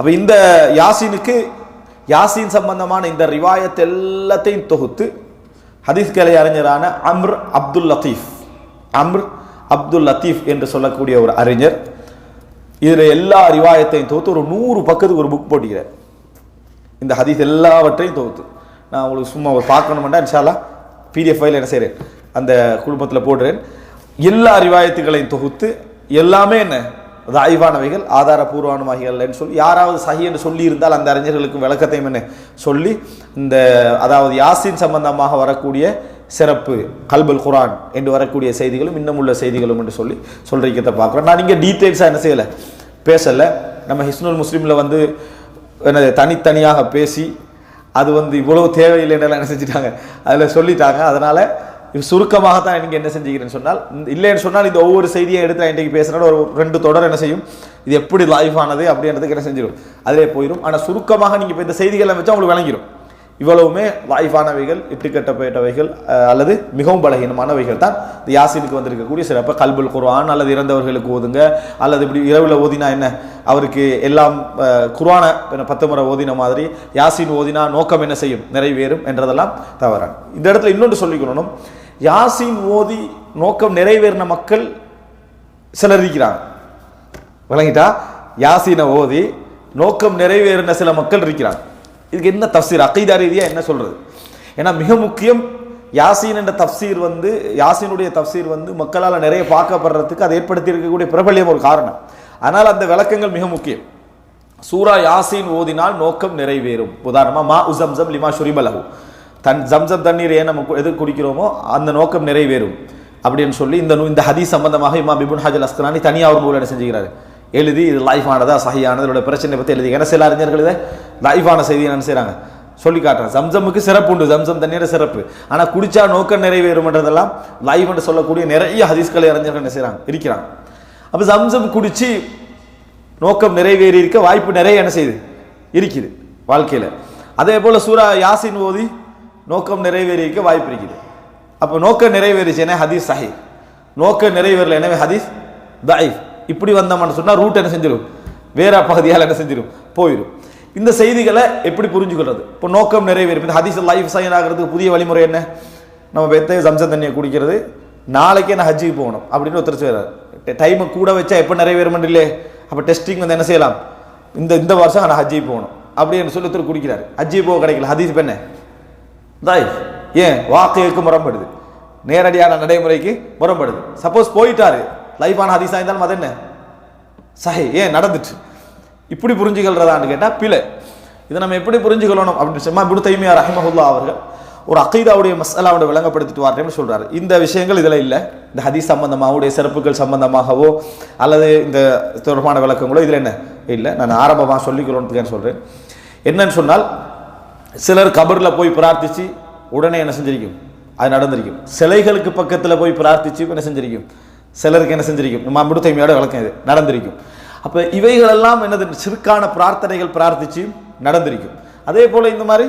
அப்ப இந்த யாசீன் சம்பந்தமான இந்த ரிவாயத் எல்லாத்தையும் தொகுத்து ஹதீஸ் கலை அறிஞரான அம்ர் அப்துல் லத்தீஃப் என்று சொல்லக்கூடிய ஒரு அறிஞர் இதுல எல்லா ரிவாயத்தையும் தொகுத்து ஒரு 100 பக்கத்துக்கு ஒரு புக் போட்டுக்கிறார். இந்த ஹதீஸ் எல்லாவற்றையும் தொகுத்து நான் உங்களுக்கு சும்மா ஒரு பார்க்கணும்னா இன்ஷா அல்லாஹ் PDF ஃபைல் என்ன செய்கிறேன் அந்த குழுமத்தில் போடுறேன். எல்லா ரிவாயத்துகளையும் தொகுத்து எல்லாமே என்ன தாயிவானவைகள் ஆதாரபூர்வமானவைகள்னு சொல்லி யாராவது சஹி என்று சொல்லி இருந்தால் அந்த அறிஞர்களுக்கு விளக்கத்தையும் என்ன சொல்லி இந்த அதாவது யாசீன் சம்பந்தமாக வரக்கூடிய சிறப்பு கல்புல் குர்ஆன் என்று வரக்கூடிய செய்திகளும் இன்னும் உள்ள செய்திகளும் என்று சொல்லி சொல்றீங்கத்தை பார்க்குறோம். நான் இங்கே டீட்டெயில்ஸாக என்ன செய்யலை பேசலை. நம்ம ஹிஸ்னுல் முஸ்லீமில் வந்து என்னது தனித்தனியாக பேசி அது வந்து இவ்வளவு தேவையில்லைன்னு என்ன செஞ்சுட்டாங்க அதில் சொல்லிட்டாங்க. அதனால சுருக்கமாகத்தான் நீங்கள் என்ன செஞ்சுக்கிறேன்னு சொன்னால் இல்லைன்னு சொன்னால் இந்த ஒவ்வொரு செய்தியை எடுத்து இன்றைக்கு பேசுகிறோம் ஒரு 2 தொடர் என்ன செய்யும் இது எப்படி லைஃப் ஆனது அப்படின்றதுக்கு என்ன செஞ்சிடும் அதிலே போயிடும். ஆனால் சுருக்கமாக நீங்கள் இப்போ இந்த செய்திகளை வச்சா உங்களுக்கு விளங்கிடும் இவ்வளவுமே லைஃபானவைகள் இட்டுக்கட்டப்பட்டவைகள் அல்லது மிகவும் பலகீனமானவைகள் தான் இந்த யாசீனுக்கு வந்திருக்கக்கூடிய சிறப்பு. கல்புல் குர்ஆன் அல்லது இறந்தவர்களுக்கு ஓதுங்க அல்லது இப்படி இரவுல ஓதினா என்ன அவருக்கு எல்லாம் குர்ஆனை 10 முறை ஓதின மாதிரி யாசீன் ஓதினா நோக்கம் என்ன செய்யும் நிறைவேறும் என்றதெல்லாம் தவறான. இந்த இடத்துல இன்னொன்று சொல்லிக்கணும், யாசீன் ஓதி நோக்கம் நிறைவேறின மக்கள் சிலர் இருக்கிறாங்க. விளங்கிட்டா யாசீனை ஓதி நோக்கம் நிறைவேறின சில மக்கள் இருக்கிறாங்க. இதுக்கு என்ன தஃப்சீர் அகீதா ரீதியா என்ன சொல்றது? ஏன்னா மிக முக்கியம் யாசீன் என்ற தஃப்சீர் வந்து யாசீனுடைய தஃப்சீர் வந்து மக்களால் நிறைய பார்க்கப்படுறதுக்கு அது ஏற்படுத்தி இருக்கக்கூடிய பிரபல்யம் ஒரு காரணம். அதனால் அந்த விளக்கங்கள் மிக முக்கியம். சூரா யாசீன் ஓதினால் நோக்கம் நிறைவேறும். உதாரணமா மா உஸம்ஸம் லிமா ஷுரிபலஹு ஜம்ஸம் தண்ணீர் ஏன் நம்ம எது குடிக்கிறோமோ அந்த நோக்கம் நிறைவேறும் அப்படின்னு சொல்லி இந்த ஹதீஸ் சம்பந்தமாக இமாம் இப்னு ஹஜர் அஸ்கலானி தனியாக ஒரு நூல் என்ன செஞ்சுக்கிறாரு எழுதி இது லைஃபானதா சஹியானது இதோட பிரச்சனை பற்றி எழுதி. ஏன்னா சில அறிஞர்கள் இதை லைஃபான செய்தி என்ன செய்கிறாங்க சொல்லி காட்டுறாங்க. ஜம்ஸமுக்கு சிறப்பு உண்டு, ஜம்ஸம் தண்ணீர் சிறப்பு, ஆனால் குடிச்சா நோக்கம் நிறைவேறும்ன்றதெல்லாம் லைஃப் என்று சொல்லக்கூடிய நிறைய ஹதீஸ்களை அறிஞர்கள் என்ன செய்கிறாங்க இருக்கிறாங்க. அப்போ ஜம்ஸம் குடிச்சு நோக்கம் நிறைவேறி இருக்க வாய்ப்பு நிறைய என்ன செய்யுது இருக்குது வாழ்க்கையில். அதே போல சூரா யாசீன் ஓதி நோக்கம் நிறைவேறி இருக்க வாய்ப்பு இருக்குது. அப்போ நோக்கம் நிறைவேறிச்சுன்னா ஹதீஸ் சஹி, நோக்கம் நிறைவேறல எனவே ஹதீஸ் தஈஃப். இப்படி வந்தோம்னு சொன்னா ரூட் என்ன செஞ்சிடும் வேற பகுதியால் என்ன செஞ்சிடும் போயிடும். இந்த செய்திகளை எப்படி புரிஞ்சுக்கிறது? இப்போ நோக்கம் நிறைவேறும். இந்த ஹதீஸ் லைஃப் சைன் ஆகிறதுக்கு புதிய வழிமுறை என்ன? நம்ம வெத்தைய ஜம்ஸம் தண்ணியை குடிக்கிறது, நாளைக்கே நான் ஹஜ்ஜுக்கு போகணும் அப்படின்னு ஒருத்தர் செய்கிறார். டைமை கூட வச்சா எப்போ நிறைவேறும் இல்லையே. அப்போ டெஸ்டிங் வந்து என்ன செய்யலாம், இந்த வருஷம் நான் ஹஜ்ஜுக்கு போகணும் அப்படின்னு சொல்லி ஒருத்தர் குடிக்கிறார். ஹஜ்ஜுக்கு போக கிடைக்கல, ஹதீஸ் பெண்ணே தாயிஃப். ஏன் வாக்கைக்கு முரண்படுது, நேரடியான நடைமுறைக்கு முரண்படுது. சப்போஸ் போயிட்டாரு லைஃபான ஹதீஸா இருந்தாலும் அது என்ன சஹி, ஏன் நடந்துட்டு இப்படி புரிஞ்சுக்கிறதான்னு கேட்டால் பிழை. இதை நம்ம எப்படி புரிஞ்சுக்கணும் அப்படின்னு சொன்னா இப்னு தைமியா ரஹிமஹுல்லாஹ் அவர்கள் ஒரு அகீதாவுடைய மஸ்அலாவோட விளங்கப்படுத்திட்டு வார்த்தைன்னு சொல்றாரு. இந்த விஷயங்கள் இதில் இல்லை, இந்த ஹதீஸ் சம்பந்தமாகவுடைய சிறப்புகள் சம்பந்தமாகவோ அல்லது இந்த தொடர்பான விளக்கங்களோ இதில் என்ன இல்லை. நான் ஆரம்பமாக சொல்லிக்கிறோன்னு சொல்றேன். என்னன்னு சொன்னால் சிலர் கபரில் போய் பிரார்த்திச்சு உடனே என்ன செஞ்சிருக்கும் அது நடந்திருக்கும். சிலைகளுக்கு பக்கத்தில் போய் பிரார்த்திச்சு என்ன செஞ்சிருக்கும் சிலருக்கு என்ன செஞ்சிருக்கும். நம்ம இப்னு தைமியாவோட விளக்கம் இது நடந்திருக்கும். அப்போ இவைகளெல்லாம் என்னது சிறுக்கான பிரார்த்தனைகள் பிரார்த்திச்சு நடந்திருக்கும். அதே போல இந்த மாதிரி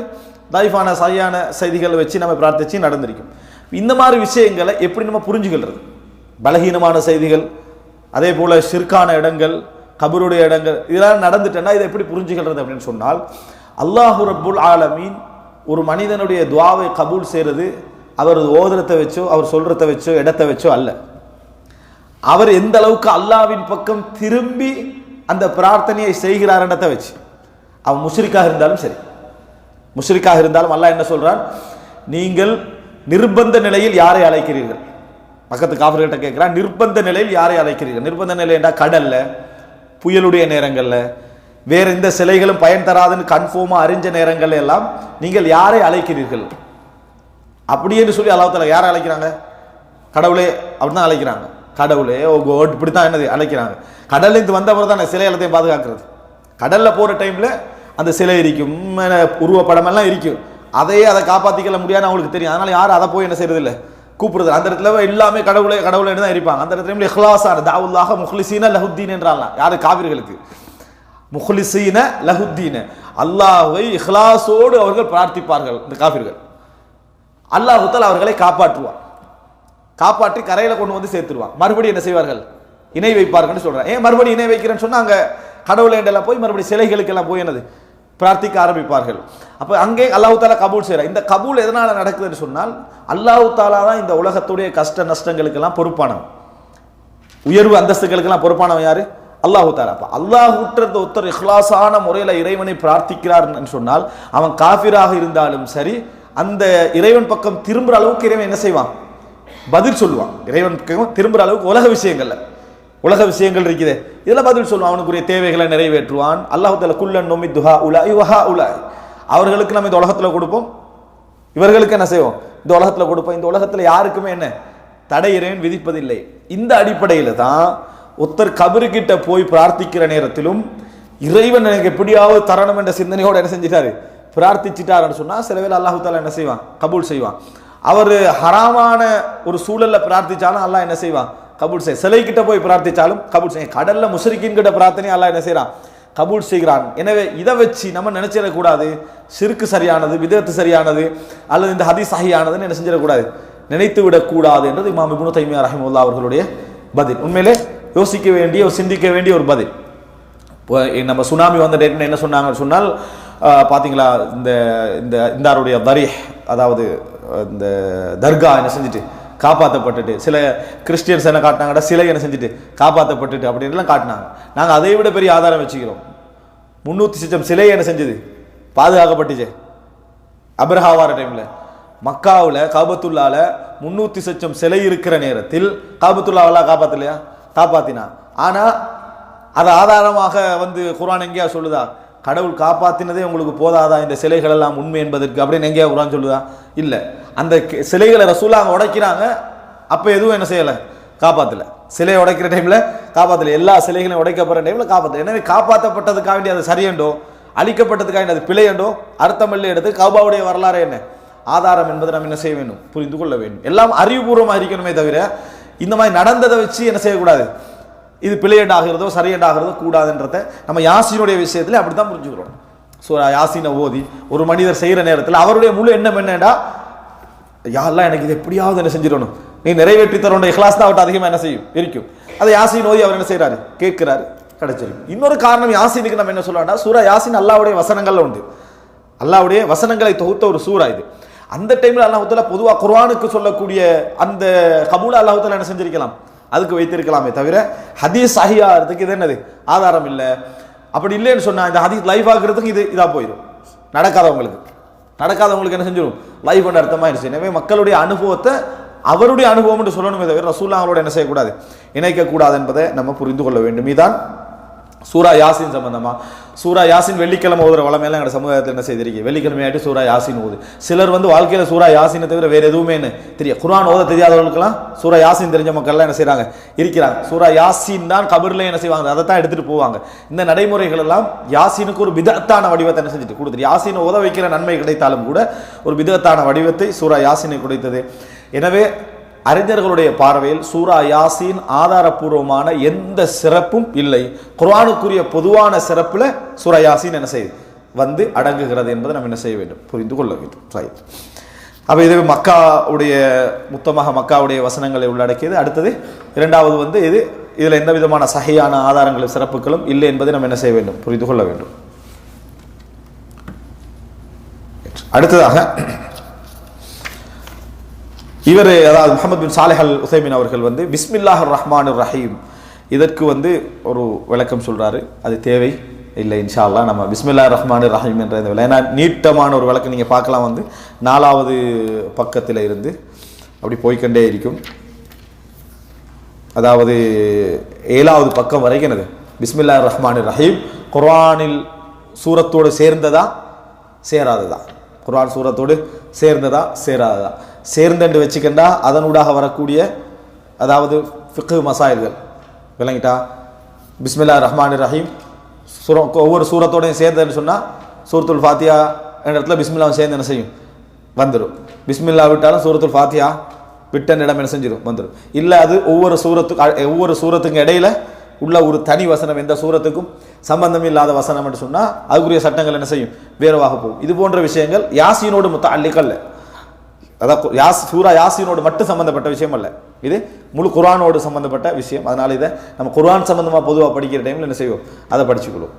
லைஃபான சரியான செய்திகளை வச்சு நம்ம பிரார்த்திச்சு நடந்திருக்கும். இந்த மாதிரி விஷயங்களை எப்படி நம்ம புரிஞ்சுக்கிறது? பலகீனமான செய்திகள், அதே போல சிறுக்கான இடங்கள், கபருடைய இடங்கள் இதெல்லாம் நடந்துட்டேன்னா இதை எப்படி புரிஞ்சுக்கிறது அப்படின்னு சொன்னால், அல்லாஹு ரப்புல் ஆலமீன் ஒரு மனிதனுடைய துஆவை கபூல் செய்கிறது அவர் ஓதுறத்தை வச்சோ அவர் சொல்றதை வச்சோ இடத்தை வச்சோ அல்ல. அவர் எந்த அளவுக்கு அல்லாஹ்வின் பக்கம் திரும்பி அந்த பிரார்த்தனையை செய்கிறார்ன்றதை வச்சு. அவன் முஷ்ரிக்காக இருந்தாலும் சரி, முஷ்ரிக்காக இருந்தாலும் அல்லாஹ் என்ன சொல்றான், நீங்கள் நிர்பந்த நிலையில் யாரை அழைக்கிறீர்கள்? பக்கத்து காஃபிர்கிட்ட கேட்கிறான், நிர்பந்த நிலையில் யாரை அழைக்கிறீர்கள்? நிர்பந்த நிலை என்றால் கடல்ல, புயலுடைய நேரங்கள்ல, வேற எந்த சிலைகளும் பயன் தராதுன்னு கன்ஃபார்மா அறிஞ்ச நேரங்கள்ல எல்லாம் நீங்கள் யாரை அழைக்கிறீர்கள் அப்படின்னு சொல்லி அல்லாஹ் தஆலா யாரை அழைக்கிறாங்க? கடவுளே அப்படிதான் அழைக்கிறாங்க. கடவுளே ஓ கோட் இப்படித்தான் என்னது அழைக்கிறாங்க. கடல்ல இருந்து வந்தவர் தான் சிலை எல்லாத்தையும் பாதுகாக்கிறது. கடல்ல போற டைம்ல அந்த சிலை இருக்கும், உருவப்படம் எல்லாம் இருக்கும். அதை காப்பாத்திக்கல முடியாது அவங்களுக்கு தெரியும். அதனால யாரும் அதை போய் என்ன செய்யறது இல்லை கூப்பிடுறது. அந்த இடத்துல எல்லாமே கடவுளே கடவுளே தான் இருப்பாங்க. அந்த இடத்துல இஹ்லாஸான தாவுல்லாஹ முஹ்லிஸீன லஹுத்தீன் என்றாங்க. யாரு? காபிர்களுக்கு. முஹ்லிஸீன லஹுத்தீன, அல்லாஹ்வை இஹ்லாஸோடு அவர்கள் பிரார்த்திப்பார்கள். இந்த காபிர்கள் அல்லாஹ் தஆலா அவர்களை காப்பாற்றுவார், காப்பாற்றி கரையில கொண்டு வந்து சேர்த்துருவான். மறுபடியும் என்ன செய்வார்கள்? இணை வைப்பார்கள்னு சொல்றாங்க. ஏன் மறுபடியும் இணை வைக்கிறேன்னு சொன்னா அங்க கடவுளை எல்லாம் போய் மறுபடியும் சிலைகளுக்கெல்லாம் போய் என்னது பிரார்த்திக்க ஆரம்பிப்பார்கள். அப்ப அங்கே அல்லாஹ் தாலா கபூல் செய்யறார். இந்த கபூல் எதனால நடக்குதுன்னு சொன்னால் அல்லாஹ் தாலா தான் இந்த உலகத்துடைய கஷ்ட நஷ்டங்களுக்கெல்லாம் பொறுப்பானவன், உயர்வு அந்தஸ்துகளுக்கெல்லாம் பொறுப்பானவன் யாரு? அல்லாஹ் தாலா. அப்ப அல்லாஹ்வுற்றது ஒருத்தர் இஹ்லாஸான முறையில இறைவனை பிரார்த்திக்கிறார் சொன்னால் அவன் காஃபிராக இருந்தாலும் சரி அந்த இறைவன் பக்கம் திரும்புற அளவுக்கு இறைவன் என்ன செய்வான்? பதில் சொல்லுவான். இறைவன் பக்கம் திரும்புற அளவுக்கு உலக விஷயங்கள் இருக்குது, இதெல்லாம் பதில் சொல்லுவான். அவனுக்குரிய தேவைகளை நிறைவேற்றுவான். அல்லாஹ் தஆலா குல்லன் நுமித்துஹா உலாஇ வஹா உலாஇ, அவர்களுக்கு நம்ம இந்த உலகத்துல கொடுப்போம், இவர்களுக்கு என்ன செய்வோம்? இந்த உலகத்துல கொடுப்போம். இந்த உலகத்துல யாருக்குமே என்ன தடை இறைவன் விதிப்பதில்லை. இந்த அடிப்படையில தான் ஒருத்தர் கபருக்கிட்ட போய் பிரார்த்திக்கிற நேரத்திலும் இறைவன் எனக்கு எப்படியாவது தரணும் என்ற சிந்தனையோடு என்ன செஞ்சிட்டாரு? பிரார்த்திச்சிட்டாருன்னு சொன்னா சில வேளை அல்லாஹ் தஆலா என்ன செய்வான்? கபூல் செய்வான். அவர் ஹராமான ஒரு சூழல்ல பிரார்த்திச்சாலும் அல்லாஹ் என்ன செய்வான்? கபூல் செய்ய. சிலை கிட்ட போய் பிரார்த்திச்சாலும் கபூல் செய்ய. கடல்ல முஸ்ரிக்கின் கிட்ட பிரார்த்தனை அல்லாஹ் என்ன செய்யறான்? கபூல் செய்கிறான். எனவே இதை வச்சு நம்ம நினைச்சிடக்கூடாது ஷிர்க் சரியானது, பிதஅத் சரியானது, அல்லது இந்த ஹதீஸ் சஹீஹானதுன்னு என்ன செஞ்சிடக்கூடாது, நினைத்து விடக்கூடாது என்றது இமாம் இப்னு தைமியா ரஹிமஹுல்லாஹ் அவர்களுடைய பதில். உண்மையிலே யோசிக்க வேண்டிய சிந்திக்க வேண்டிய ஒரு பதில். நம்ம சுனாமி வந்த டேட்ல என்ன சொன்னாங்கன்னு சொன்னால் பாத்தீங்களா, இந்த இந்த இந்தாருடைய தரீஹ், அதாவது இந்த தர்கா என்ன செஞ்சுட்டு காப்பாற்றப்பட்டுட்டு, சில கிறிஸ்டியன்ஸ் என்ன காட்டினாங்கடா சிலை என்ன செஞ்சுட்டு காப்பாற்றப்பட்டுட்டு அப்படின்லாம் காட்டினாங்க. நாங்கள் அதை விட பெரிய ஆதாரம் வச்சுக்கிறோம். 300 லட்சம் சிலை என்ன செஞ்சது பாதுகாக்கப்பட்டுச்சு. அப்ரஹா வார டைம்ல மக்காவில் காபத்துல்லால 300 லட்சம் சிலை இருக்கிற நேரத்தில் காபத்துல்லாவெல்லாம் காப்பாற்றலையா? காப்பாத்தினா. ஆனா அதை ஆதாரமாக வந்து குர்ஆன் எங்கேயா சொல்லுதா? கடவுள் காப்பாத்தினதே உங்களுக்கு போதாதா இந்த சிலைகள் எல்லாம் உண்மை என்பதற்கு அப்படின்னு எங்கேயா குர்ஆன் சொல்லுதா? இல்ல. அந்த சிலைகளை ரசூலுல்லாஹ் உடைக்கிறாங்க, அப்ப எதுவும் என்ன செய்யல, காப்பாத்தல. சிலையை உடைக்கிற டைம்ல காப்பாத்தல, எல்லா சிலைகளையும் உடைக்கப்படுற டைம்ல காப்பாத்தல. எனவே காப்பாற்றப்பட்டதுக்காக வேண்டி அது சரியண்டோ, அழிக்கப்பட்டதுக்காக வேண்டி அது பிழையண்டோ அர்த்தமல்ல எடுத்து கௌபாவுடைய வரலாறு என்ன ஆதாரம் என்பதை நம்ம என்ன செய்ய வேண்டும்? புரிந்து கொள்ள வேண்டும். எல்லாம் அறிவுபூர்வமாக இருக்கணுமே தவிர இந்த மாதிரி நடந்ததை வச்சு என்ன செய்யக்கூடாது, இது பிழையண்டாகிறதோ சரியண்டாகிறதோ கூடாதுன்றத நம்ம யாசீனுடைய விஷயத்துல அப்படித்தான் புரிஞ்சுக்கிறோம். சூரா யாசீனை ஓதி ஒரு மனிதர் செய்யற நேரத்தில் அவருடைய முழு எண்ணம் என்னடா, யாரெல்லாம் எனக்கு இது எப்படியாவது என்ன செஞ்சிடணும், நீ நிறைவேற்றி தரோன்ற இஹ்லாஸ் தான் அவர்கிட்ட அதிகமாக என்ன செய்யும் இருக்கும். அதை யாசீன் ஓதி அவர் என்ன செய்யறாரு, கேட்கிறாரு, கிடைச்சிருக்கு. இன்னொரு காரணம் யாசீனுக்கு நம்ம என்ன சொல்லலாம்டா, சூரா யாசீன் அல்லாஹ்வுடைய வசனங்கள்ல உண்டு. அல்லாஹ்வுடைய வசனங்களை தொகுத்த ஒரு சூரா இது. அந்த டைம்ல அல்லாஹ் தஆலா பொதுவாக குர்ஆனுக்கு சொல்லக்கூடிய அந்த கபூல அல்லாஹ் தஆலா என்ன செஞ்சிருக்கலாம், அதுக்கு வைத்திருக்கலாமே தவிர ஹதீஸ் சஹீஹாகிறதுக்கு இது என்னது ஆதாரம் இல்லை. அப்படி இல்லைன்னு சொன்னா இந்த ஹதீஸ் லைஃப் ஆகிறதுக்கு இது இதா போயிடும். நடக்காதவங்களுக்கு என்ன செஞ்சிடும், லைஃப் என்ற அர்த்தமாயிருச்சு. எனவே மக்களுடைய அனுபவத்தை அவருடைய அனுபவம் என்று சொல்லணுமே தவிர ரசூலுல்லாஹ்வோட என்ன செய்யக்கூடாது, இணைக்கக்கூடாது என்பதை நம்ம புரிந்து கொள்ள வேண்டும். இதுதான் சூரா யாசின் சம்பந்தமா. சூரா யாசின் வெள்ளிக்கிழமை ஓதுற வளமையெல்லாம் எங்கள் சமுதாயத்தில் என்ன செய்திருக்கீங்க, வெள்ளிக்கிழமை ஆகிட்டு சூரா யாசின் ஓது. சிலர் வந்து வாழ்க்கையில் சூரா யாசினை தவிர வேற எதுவுமே என்ன தெரியும், குர்ஆன் ஓத தெரியாதவர்களுக்கெல்லாம் சூரா யாசின் தெரிஞ்ச மக்கள்லாம் என்ன செய்யறாங்க, இருக்கிறாங்க. சூரா யாசின் தான் கபர்ல என்ன செய்வாங்க, அதை தான் எடுத்துட்டு போவாங்க. இந்த நடைமுறைகள் எல்லாம் யாசினுக்கு ஒரு பிதத்தான வடிவத்தை என்ன செஞ்சுட்டு கொடுத்துரு. யாசினை ஓத வைக்கிற நன்மை கிடைத்தாலும் கூட ஒரு பிதத்தான வடிவத்தை சூரா யாசினை கொடுத்தது. எனவே அறிஞர்களுடைய பார்வையில் சூரா யாசீன் ஆதாரபூர்வமான எந்த சிறப்பும் இல்லை. குர்ஆனுக்குரிய பொதுவான சிறப்புல சூரா யாசீன் என்ன செய்யுது வந்து அடங்குகிறது என்பதை நம்ம என்ன செய்ய வேண்டும், புரிந்து கொள்ள வேண்டும். அப்ப இது மக்காவுடைய மொத்தமாக மக்காவுடைய வசனங்களை உள்ளடக்கியது. அடுத்தது இரண்டாவது வந்து இதுல எந்த விதமான சஹீஹான ஆதாரங்களும் சிறப்புகளும் இல்லை என்பதை நம்ம என்ன செய்ய வேண்டும், புரிந்து கொள்ள வேண்டும். அடுத்ததாக இவர் அதாவது முஹம்மது பின் சாலிஹ் அல் உஸைமீன் அவர்கள் வந்து பிஸ்மில்லாஹிர் ரஹ்மானிர் ரஹீம் இதற்கு வந்து ஒரு விளக்கம் சொல்றாரு. அது தேவை இல்லை, இன்ஷா அல்லாஹ் நம்ம பிஸ்மில்லாஹிர் ரஹ்மானிர் ரஹீம் என்ற இந்த ஏன்னா நீட்டமான ஒரு விளக்கம் நீங்க பார்க்கலாம். வந்து 4வது பக்கத்தில் இருந்து அப்படி போய்கொண்டே இருக்கும். அதாவது 7வது பக்கம் வரைக்கும் என்னது பிஸ்மில்லாஹிர் ரஹ்மானிர் ரஹீம் குர்ஆனில் சூரத்தோடு சேர்ந்ததா சேராததா, குர்ஆன் சூரத்தோடு சேர்ந்ததா சேராததா, சேர்ந்து வச்சுக்கண்டா அதனூடாக வரக்கூடிய அதாவது ஃபிக்ஹ் மசாயில்கள் விளங்கிட்டா. பிஸ்மில்லாஹிர் ரஹ்மானிர் ரஹீம் ஒவ்வொரு சூரத்தோடையும் சேர்ந்ததுன்னு சொன்னால் சூரத்துல் ஃபாத்தியா என்ற இடத்துல பிஸ்மில்லாவும் சேர்ந்து என்ன செய்யும் வந்துடும். பிஸ்மில்லா விட்டாலும் சூரத்துல் ஃபாத்தியா விட்ட இடம் என்ன செஞ்சிடும் வந்துடும். இல்லை அது ஒவ்வொரு சூரத்துக்கும் இடையில உள்ள ஒரு தனி வசனம், எந்த சூரத்துக்கும் சம்பந்தம் இல்லாத வசனம் என்று சொன்னால் அதுக்குரிய சட்டங்கள் என்ன செய்யும் வேறுவாக போகும். இது போன்ற விஷயங்கள் யாசீனோடு முத்தஅல்லிக் அல்ல. அதாவது சூரா யாசீனோடு மட்டும் சம்பந்தப்பட்ட விஷயம் அல்ல, இது முழு குர்ஆனோடு சம்பந்தப்பட்ட விஷயம். அதனால இதை நம்ம குர்ஆன் சம்பந்தமாக பொதுவாக படிக்கிற டைமில் என்ன செய்வோம், அதை படிச்சுக்கொள்வோம்.